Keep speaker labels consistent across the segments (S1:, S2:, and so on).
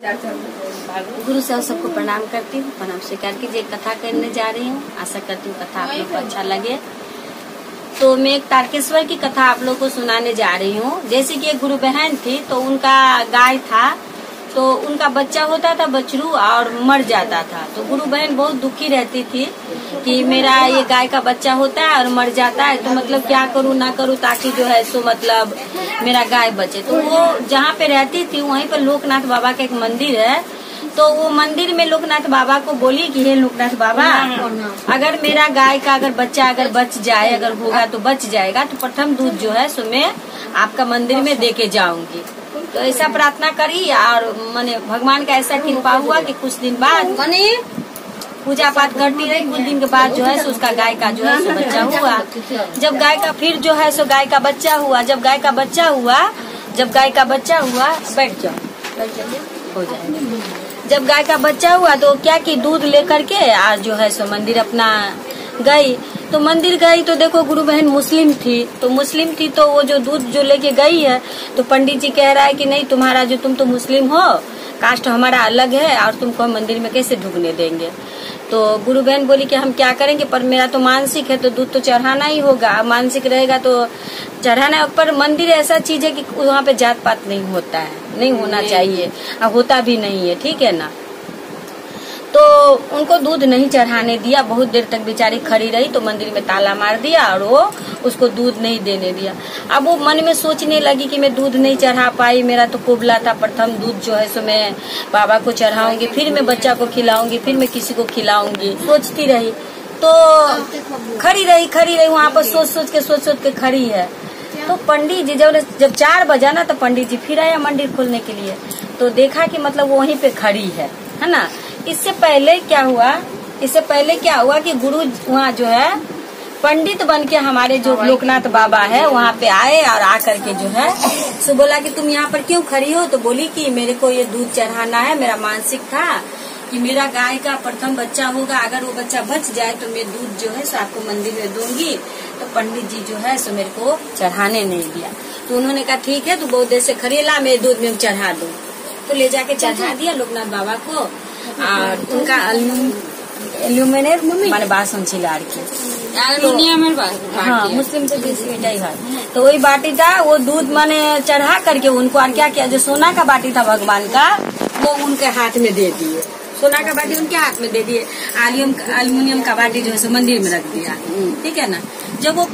S1: गुरु साहब सबको प्रणाम करती हूँ, प्रणाम स्वीकार कीजिए। कथा करने जा रही हूँ, आशा करती हूँ कथा आप लोग को अच्छा लगे। तो मैं एक तारकेश्वर की कथा आप लोग को सुनाने जा रही हूँ। जैसे कि एक गुरु बहन थी, तो उनका गाय था, तो उनका बच्चा होता था बछरू और मर जाता था। तो गुरु बहन बहुत दुखी रहती थी कि मेरा ये गाय का बच्चा होता है और मर जाता है, तो मतलब क्या करूँ ना करूँ ताकि जो है सो मतलब मेरा गाय बचे। तो वो जहाँ पे रहती थी वहीं पर लोकनाथ बाबा का एक मंदिर है। तो वो मंदिर में लोकनाथ बाबा को बोली कि हे लोकनाथ बाबा, अगर मेरा गाय का अगर बच्चा अगर बच जाए, अगर होगा तो बच जाएगा, तो प्रथम दूध जो है सो मैं आपका मंदिर में दे के जाऊंगी। तो ऐसा प्रार्थना करी और मैंने भगवान का ऐसा कृपा हुआ कि कुछ दिन बाद पूजा पाठ करती रही। कुछ दिन के बाद जो है सो उसका गाय का जो है सो बच्चा हुआ। जब गाय का फिर जो है सो गाय का बच्चा हुआ, जब गाय का बच्चा हुआ बैठ जाइए हो जाएगा। जब गाय का बच्चा हुआ तो क्या कि दूध लेकर के आज जो है सो मंदिर अपना गई। तो मंदिर गई तो देखो गुरु बहन मुस्लिम थी, तो वो जो दूध जो लेके गई है, तो पंडित जी कह रहा है कि नहीं तुम्हारा जो तुम तो मुस्लिम हो, कास्ट हमारा अलग है और तुमको मंदिर में कैसे ढुकने देंगे। तो गुरु बहन बोली कि हम क्या करेंगे, पर मेरा तो मानसिक है तो दूध तो चढ़ाना ही होगा, मानसिक रहेगा तो चढ़ाना। पर मंदिर ऐसा चीज है कि वहाँ पे जात पात नहीं होता है, नहीं होना चाहिए और होता भी नहीं है, ठीक है ना। तो उनको दूध नहीं चढ़ाने दिया, बहुत देर तक बेचारी खड़ी रही। तो मंदिर में ताला मार दिया और वो उसको दूध नहीं देने दिया। अब वो मन में सोचने लगी कि मैं दूध नहीं चढ़ा पाई, मेरा तो कुबला था, प्रथम दूध जो है सो मैं बाबा को चढ़ाऊंगी, फिर मैं बच्चा को खिलाऊंगी, फिर मैं किसी को खिलाऊंगी, सोचती रही। तो खड़ी रही वहाँ पर सोच सोच के खड़ी है। तो पंडित जी जब 4 बजा ना, तो पंडित जी फिर आया मंदिर खोलने के लिए। तो देखा कि मतलब वो वहीं पे खड़ी है ना। इससे पहले क्या हुआ कि गुरु वहाँ जो है पंडित बन के हमारे जो लोकनाथ बाबा है वहाँ पे आए और आकर के जो है सो बोला कि तुम यहाँ पर क्यों खड़ी हो। तो बोली कि मेरे को ये दूध चढ़ाना है, मेरा मानसिक था कि मेरा गाय का प्रथम बच्चा होगा, अगर वो बच्चा बच जाए तो मैं दूध जो है सो आपको मंदिर में दूंगी। तो पंडित जी जो है सो मेरे को चढ़ाने नहीं दिया। तो उन्होंने कहा ठीक है, तू बहुत देर से खड़ी ला, मैं दूध में चढ़ा दूँ। तो ले जाके चढ़ा दिया लोकनाथ बाबा को। और उनका एल्यूमिनियम माने बासन चिलार के हाँ मुस्लिम तो बेटा ही है। तो वही बाटी था, वो दूध माने चढ़ा करके उनको और क्या किया, जो सोना का बाटी था भगवान का वो उनके हाथ में दे दिए। सोना का बाटी उनके हाथ में दे दिए, एल्यूमिनियम का बाटी जो है मंदिर में रख दिया, ठीक है ना। जब वो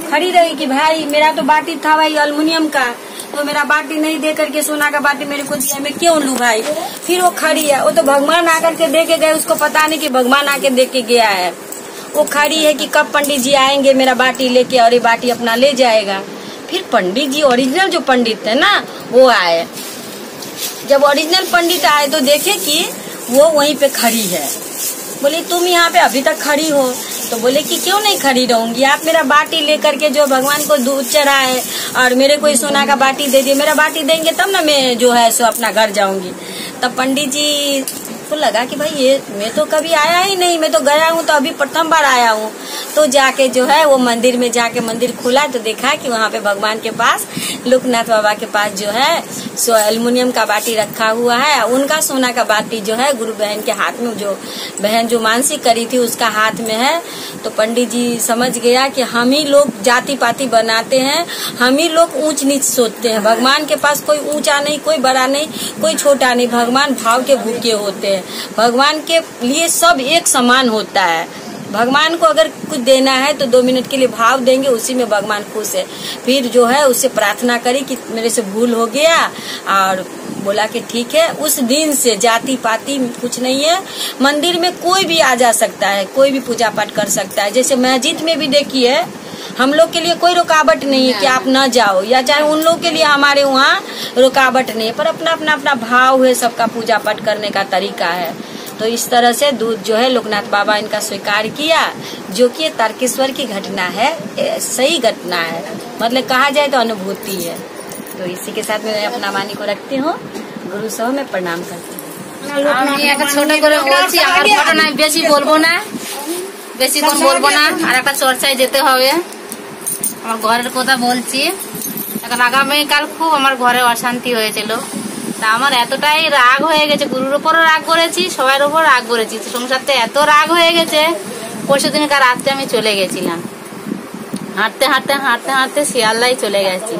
S1: खड़ी रही कि भाई मेरा तो बाटी था भाई एल्यूमिनियम का, तो मेरा बाटी नहीं दे करके सोना का बाटी मेरे को दिया, मैं क्यों लूं भाई। फिर वो खड़ी है, वो तो भगवान आकर के दे के गए, उसको पता नहीं कि भगवान आके दे के गया है। वो खड़ी है कि कब पंडित जी आएंगे मेरा बाटी लेके और ये बाटी अपना ले जाएगा। फिर पंडित जी ओरिजिनल जो पंडित थे ना वो आए। जब ओरिजिनल पंडित आए तो देखे कि वो वहीं पे खड़ी है। बोले तुम यहाँ पे अभी तक खड़ी हो। तो बोले कि क्यों नहीं खड़ी रहूंगी, आप मेरा बाटी लेकर के जो भगवान को दूध चढ़ाए और मेरे को सोना का बाटी दे दिए, मेरा बाटी देंगे तब ना मैं जो है सो अपना घर जाऊंगी। तब पंडित जी को लगा कि भाई ये मैं तो कभी आया ही नहीं, मैं तो गया हूँ तो अभी प्रथम बार आया हूँ। तो जाके जो है वो मंदिर में जाके मंदिर खोला तो देखा कि वहाँ पे भगवान के पास लोकनाथ बाबा के पास जो है सो एल्युमिनियम का बाटी रखा हुआ है। उनका सोना का बाटी जो है गुरु बहन के हाथ में, जो बहन जो मानसिक करी थी उसका हाथ में है। तो पंडित जी समझ गया कि हम ही लोग जाति पाति बनाते हैं, हम ही लोग ऊंच नीच सोचते हैं। भगवान के पास कोई ऊंचा नहीं, कोई बड़ा नहीं, कोई छोटा नहीं, भगवान भाव के भूखे होते हैं। भगवान के लिए सब एक समान होता है। भगवान को अगर कुछ देना है तो 2 मिनट के लिए भाव देंगे, उसी में भगवान खुश है। फिर जो है उससे प्रार्थना करी कि मेरे से भूल हो गया और बोला कि ठीक है। उस दिन से जाति पाति कुछ नहीं है, मंदिर में कोई भी आ जा सकता है, कोई भी पूजा पाठ कर सकता है। जैसे मस्जिद में भी देखिए हम लोग के लिए कोई रुकावट नहीं है कि आप न जाओ, या चाहे उन लोग के लिए हमारे वहाँ रुकावट नहीं है, पर अपना भाव है, सबका पूजा पाठ करने का तरीका है। तो इस तरह से दूध जो है लोकनाथ बाबा इनका स्वीकार किया, जो कि तारकेश्वर की घटना है, सही घटना है, मतलब कहा जाए तो अनुभूति है। तो इसी के साथ मैं अपना वाणी को रखती हूँ। गुरु साहब में प्रणाम करती हूँ।
S2: বেশি বলবো না, বেশিক্ষণ বলবো না, আর একটা চর্চায় যেতে হবে। আমার ঘরের কথা বলছি, এখন আগামীকাল খুব আমার ঘরে অশান্তি হয়েছিল। তা আমার এতটাই রাগ হয়ে গেছে, গুরুর ওপরও রাগ করেছি, সবার ওপর রাগ করেছি, সংসারতে এত রাগ হয়ে গেছে। পরশু দিনকার রাত্রে আমি চলে গেছিলাম, হাঁটতে হাঁটতে হাঁটতে হাঁটতে শিয়ালদায় চলে গেছি।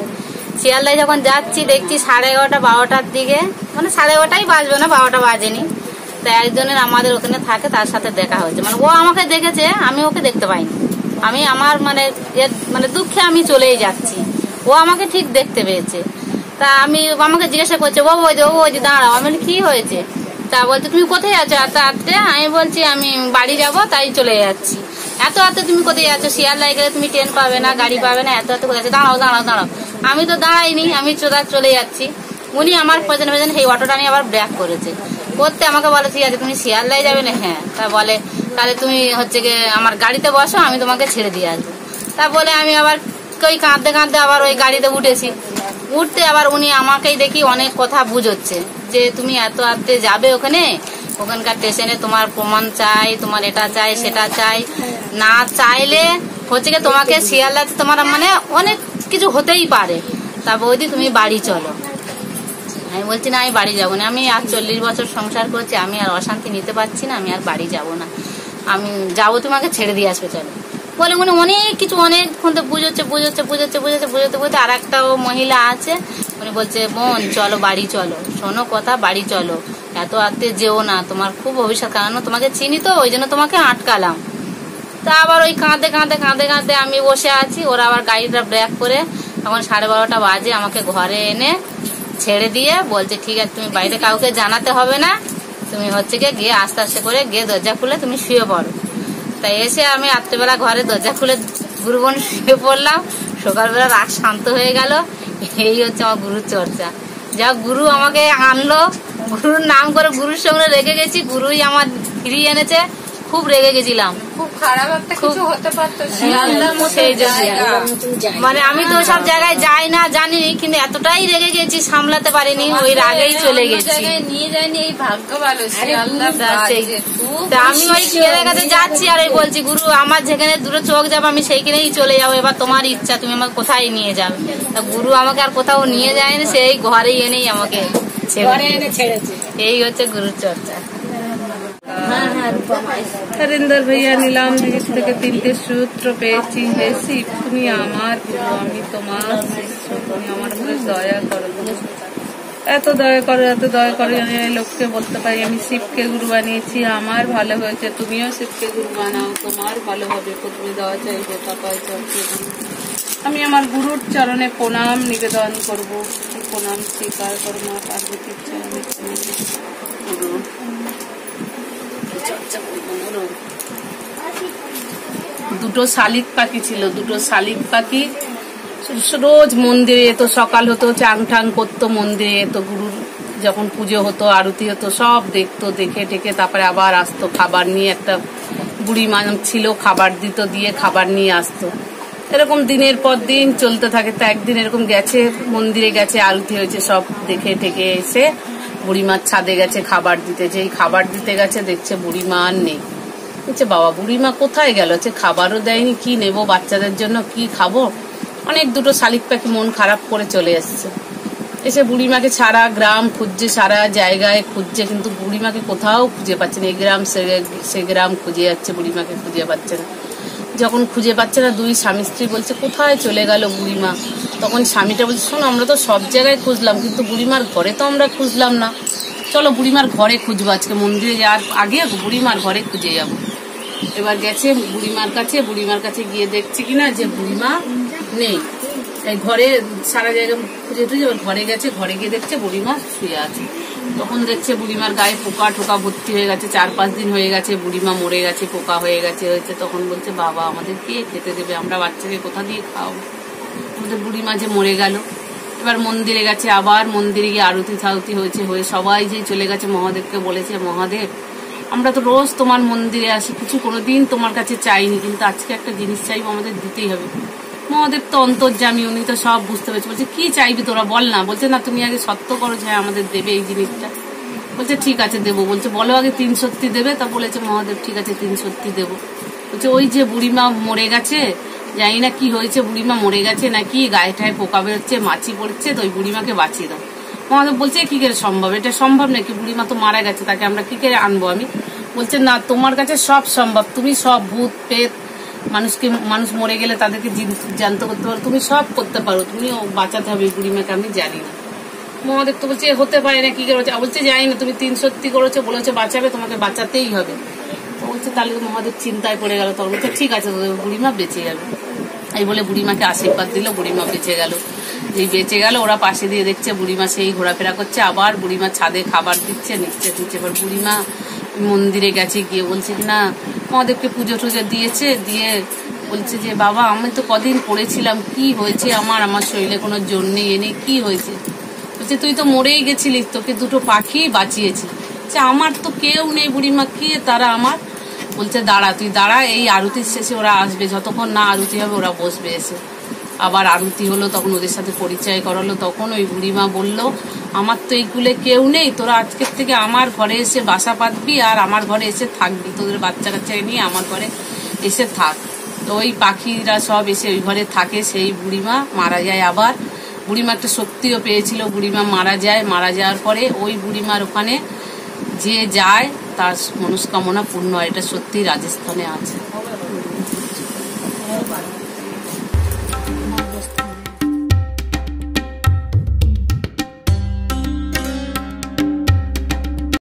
S2: শিয়ালদায় যখন যাচ্ছি দেখছি 11:30 12টার দিকে, মানে 11:30 বাজবে না, 12টা বাজেনি। তা একজনের আমাদের ওখানে থাকে, তার সাথে দেখা হয়েছে। মানে ও আমাকে দেখেছে, আমি ওকে দেখতে পাইনি। আমি আমার মানে দুঃখে আমি চলেই যাচ্ছি, ও আমাকে ঠিক দেখতে পেয়েছে। তা আমাকে জিজ্ঞাসা করছে, ও ওই যে দাঁড়াও। আমি কি হয়েছে? তা বলছে তুমি কোথায় আছো এত রাত্রে? আমি বলছি আমি বাড়ি যাব, তাই চলে যাচ্ছি। এত রাত্রে তুমি কোথায় যাচ্ছ? শিয়ালদায় গেলে তুমি ট্রেন পাবে না, গাড়ি পাবে না, এত রাত্রে কোথায় যাচ্ছ? দাঁড়াও দাঁড়াও দাঁড়াও। আমি তো দাঁড়াইনি, আমি চলে যাচ্ছি। উনি আমার পেছনে পেছনে সেই অটোটা নিয়ে আবার ব্রেক করেছে, করতে আমাকে বলে ঠিক আছে তুমি শিয়ালদায় যাবে না? হ্যাঁ। তা বলে তাহলে তুমি হচ্ছে গিয়ে আমার গাড়িতে বসো, আমি তোমাকে ছেড়ে দিয়ে আসবো। তা বলে আমি আবার কই কাঁদতে কাঁদতে আবার ওই গাড়িতে উঠেছি। উঠতে আবার উনি আমাকেই দেখি অনেক কথা বুঝোচ্ছে, যে তুমি এত রাত্রে যাবে ওখানকার স্টেশনে, তোমার প্রমাণ চাই, তোমার এটা চাই সেটা চাই, না চাইলে হচ্ছে গিয়ে তোমাকে শিয়ালদাতে তোমার মানে অনেক কিছু হতেই পারে। তা বৌদি তুমি বাড়ি চলো। আমি বলছি না, আমি বাড়ি যাবো না, আমি আর 40 বছর সংসার করছি, আমি আর অশান্তি নিতে পারছি না, আমি আর বাড়ি যাবো না, আমি যাবো, তোমাকে ছেড়ে দিয়ে আসবে চলো। বলে উনি অনেক কিছু অনেকক্ষণ তো বুঝোচ্ছে। আর একটা মহিলা আছে, উনি বলছে বোন চলো বাড়ি চলো, শোনো কথা, বাড়ি চলো, এত রাত্রে যেও না, তোমার খুব ভবিষ্যৎ, কারণ তোমাকে চিনি তো, ওই জন্য তোমাকে আটকালাম। তা আবার ওই কাঁদতে কাঁদতে কাঁদতে কাঁদতে আমি বসে আছি, ওরা আবার গাড়িটা ব্রেক করে তখন 12:30 বাজে আমাকে ঘরে এনে ছেড়ে দিয়ে বলছে ঠিক আছে তুমি বাইরে কাউকে জানাতে হবে না, তুমি হচ্ছে গিয়ে আস্তে আস্তে করে গিয়ে দরজা খুলে তুমি শুয়ে পড়ো। তাই এসে আমি রাত্রেবেলা ঘরে দরজা খুলে গুরুবন শুয়ে পড়লাম। সকালবেলা রাগ শান্ত হয়ে গেল। এই হচ্ছে আমার গুরুর চর্চা। যা গুরু আমাকে আনলো, গুরুর নাম করে গুরুর সঙ্গে রেগে গেছি, গুরুই আমার ফিরিয়ে এনেছে। খুব রেগে গেছিলাম,
S3: খুব খারাপ একটা কিছু হতে পারতো।
S2: সেই মানে আমি তো সব জায়গায় যাই না জানি, কিন্তু এতটাই রেগে গেছি সামলাতে পারিনি, ওই রাগেই চলে গেছি।
S3: নিয়ে যায়নি, এই ভাগ্য ভালো।
S2: আমি ওই ছেলের কাছে যাচ্ছি আর ওই বলছি গুরু আমার যেখানে দুটো চোখ যাবো আমি সেইখানেই চলে যাবো, এবার তোমার ইচ্ছা, তুমি আমাকে কোথায় নিয়ে যাবে। তা গুরু আমাকে আর কোথাও নিয়ে যায়নি, সেই ঘরেই এনেই আমাকে ছেড়েছে। এই হচ্ছে গুরুর চর্চা।
S3: হরিন্দর ভাইয়া নিলাম জিনিস থেকে 3টে সূত্র পেয়েছি। হে শিব তুমি আমার গুরু, আমি তোমার শিষ্য, তুমি আমার উপরে দয়া করো। এত দয়া করো এত দয়া করো, লোককে বলতে পারি আমি শিবকে গুরু বানিয়েছি, আমার ভালো হয়েছে, তুমিও শিবকে গুরু বানাও, তোমার ভালো হবে। তুমি দয়া চাইবে তারপর আমি আমার গুরুর চরণে প্রণাম নিবেদন করবো, প্রণাম স্বীকার করো মা পার্বতীর চরণে। দুটো শালিক পাখি ছিল, দুটো শালিক পাখি রোজ মন্দিরে যেত, সকাল হতো চাং ঠাং করতো, মন্দিরে যেত, গুরুর যখন পুজো হতো আরতি হতো সব দেখতো, দেখে টেকে তারপরে আবার আসতো খাবার নিয়ে। একটা বুড়ি মা ছিল, খাবার দিত, দিয়ে খাবার নিয়ে আসতো। এরকম দিনের পর দিন চলতে থাকে। তা একদিন এরকম গেছে, মন্দিরে গেছে, আরতি হয়েছে, সব দেখে টেকে এসে বুড়িমার ছাদে গেছে খাবার দিতে। যেই খাবার দিতে গেছে দেখছে বুড়িমা আর নেই। বলছে বাবা বুড়িমা কোথায় গেল? খাবারও দেয়নি, কি নেবো বাচ্চাদের জন্য, কি খাবো? অনেক দুটো শালিক পাখি মন খারাপ করে চলে এসছে। এসে বুড়িমাকে সারা গ্রাম খুঁজছে, সারা জায়গায় খুঁজছে, কিন্তু বুড়িমাকে কোথাও খুঁজে পাচ্ছে না। এই গ্রাম সে গ্রাম খুঁজে যাচ্ছে, বুড়িমাকে খুঁজে পাচ্ছে না। যখন খুঁজে পাচ্ছে না, দুই স্বামী স্ত্রী বলছে কোথায় চলে গেল বুড়িমা। তখন স্বামীটা বলছে শোনো আমরা তো সব জায়গায় খুঁজলাম, কিন্তু বুড়িমার ঘরে তো আমরা খুঁজলাম না, চলো বুড়িমার ঘরে খুঁজবো, আজকে মন্দিরে যাওয়ার আগে বুড়িমার ঘরে খুঁজে যাবো। এবার গেছে বুড়িমার কাছে গিয়ে দেখছে কিনা যে বুড়িমা নেই। এই ঘরে সারা জায়গা খুঁজে টুজে ঘরে গেছে, ঘরে গিয়ে দেখছে বুড়িমা শুয়ে আছে। তখন দেখছে বুড়িমার গায়ে পোকা টোকা ভর্তি হয়ে গেছে, 4-5 দিন হয়ে গেছে, বুড়িমা মরে গেছে, পোকা হয়ে গেছে হয়েছে। তখন বলছে বাবা আমাদের কে খেতে দেবে, আমরা বাচ্চাকে কোথা দিয়ে খাওয়াবো, আমাদের বুড়িমা যে মরে গেল। এবার মন্দিরে গেছে, আবার মন্দিরে গিয়ে আরতি থারতি হয়েছে, হয়ে সবাই যে চলে গেছে মহাদেবকে বলেছে মহাদেব আমরা তো রোজ তোমার মন্দিরে আসি, কিছু কোনোদিন তোমার কাছে চাইনি, কিন্তু আজকে একটা জিনিস চাইবো, আমাদের দিতেই হবে। মহাদেব তো অন্তর্যামী, উনি তো সব বুঝতে পেরেছে। বলছে কি চাইবি তোরা বল না। বলছে না তুমি আগে সত্য করো যে আমাদের দেবে এই জিনিসটা। বলছে ঠিক আছে দেবো। বলছে বলো আগে 3 সত্যি দেবে। তা বলেছে মহাদেব ঠিক আছে 3 সত্যি দেবো। বলছে ওই যে বুড়িমা মরে গেছে, জানি না কি হয়েছে, বুড়িমা মরে গেছে নাকি গায়ে ঠায়ে পোকা বেরোচ্ছে, মাছি পড়ছে, তো ওই বুড়িমাকে বাঁচিয়ে দাও। আমাদের বলছে কি করে সম্ভব, এটা সম্ভব নাকি, বুড়িমা তো মারা গেছে, তাকে আমরা কি করে আনবো। আমি বলছে না, তোমার কাছে সব সম্ভব, তুমি সব ভূত পেত মানুষ মরে গেলে তাদেরকে জ্যান্ত করতে পারো, তুমি সব করতে পারো, তুমি বাঁচাতে হবে বুড়িমাকে। আমি জানি না। মহাদেব তো বলছে হতে পারে না, কি করেছে, বলছে জানি না, তুমি 3 সত্যি করেছো, বলেছো বাঁচাবে, তোমাকে বাঁচাতেই হবে। বলছে তাহলে তো মহাদেব চিন্তায় পড়ে গেল। তখন বলছে ঠিক আছে, বুড়িমা বেঁচে যাবে। এই বলে বুড়িমাকে আশীর্বাদ দিল, বুড়িমা বেঁচে গেল। যেই বেঁচে গেল, ওরা পাশে দিয়ে দেখছে বুড়িমা সেই ঘোরাফেরা করছে, আবার বুড়িমা ছাদে খাবার দিচ্ছে, নিচ্ছে। এবার বুড়িমা মন্দিরে গেছে, গিয়ে বলছে না মহাদেবকে পুজো টুজো দিয়েছে, দিয়ে বলছে যে বাবা আমি তো কদিন পড়েছিলাম, কি হয়েছে আমার শরীরে কোনো জোর নেই, এনে কি হয়েছে। বলছে তুই তো মরেই গেছিলিস, তোকে 2টো পাখি বাঁচিয়েছি। আমার তো কেউ নেই বুড়িমা, কে তারা আমার। বলছে দাঁড়া, তুই দাঁড়া, এই আরতির শেষে ওরা আসবে, যতক্ষণ না আরতি হবে ওরা বসবে এসে। আবার আরতি হলো, তখন ওদের সাথে পরিচয় করালো। তখন ওই বুড়িমা বলল আমার তো এই কুলে কেউ নেই, তোরা আজকের থেকে আমার ঘরে এসে বাসা পাতবি আর আমার ঘরে এসে থাকবি, তোদের বাচ্চা কাচ্চাকে নিয়ে আমার ঘরে এসে থাক। তো ওই পাখিরা সব এসে ওই ঘরে থাকে। সেই বুড়িমা মারা যায়। আবার বুড়িমা একটা শক্তিও পেয়েছিল, বুড়িমা মারা যায়। মারা যাওয়ার পরে ওই বুড়িমার ওখানে যে যায় তার মনস্কামনা পূর্ণ হয়। এটা সত্যি রাজস্থানে আছে।